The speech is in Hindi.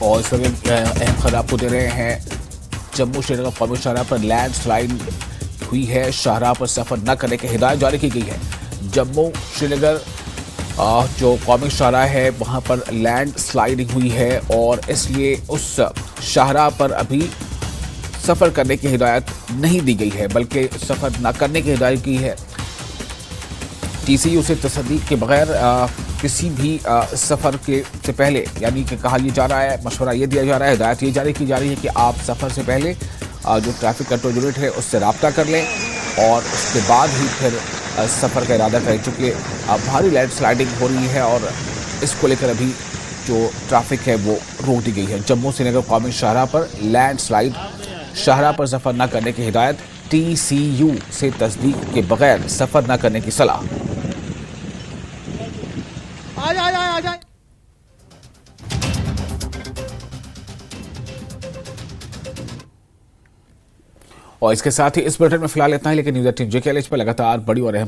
और इस वक्त अहम खबर आपको दे रहे हैं। जम्मू श्रीनगर कौमी शाहराह पर लैंडस्लाइड हुई है। शाहराह पर सफर न करने की हिदायत जारी की गई है। जम्मू श्रीनगर जो कौमी शाहराह है वहां पर लैंडस्लाइडिंग हुई है और इसलिए उस शाहराह पर अभी सफर करने की हिदायत नहीं दी गई है, बल्कि सफर न करने की हिदायत की है। टीसीयू से तस्दीक के बगैर किसी भी सफ़र के से पहले, यानी कि कहा यह जा रहा है, मशवरा ये दिया जा रहा है, हिदायत ये जारी की जा रही है कि आप सफ़र से पहले जो ट्रैफिक कंट्रोल यूनिट है उससे रब्ता कर लें और उसके बाद ही फिर सफ़र का इरादा करें। चूँकि भारी लैंडस्लाइडिंग हो रही है और इसको लेकर अभी जो ट्रैफिक है वो रोक दी गई है। जम्मू श्रीनगर कौमी शाहराह पर लैंडस्लाइड, शाहराह पर सफ़र न करने की हिदायत, टीसीयू से तस्दीक के बगैर सफ़र न करने की सलाह। आ जाए। और इसके साथ ही इस बुलेटिन में फिलहाल इतना ही, लेकिन न्यूज़ 18 JKLH पर लगातार बड़ी और अहम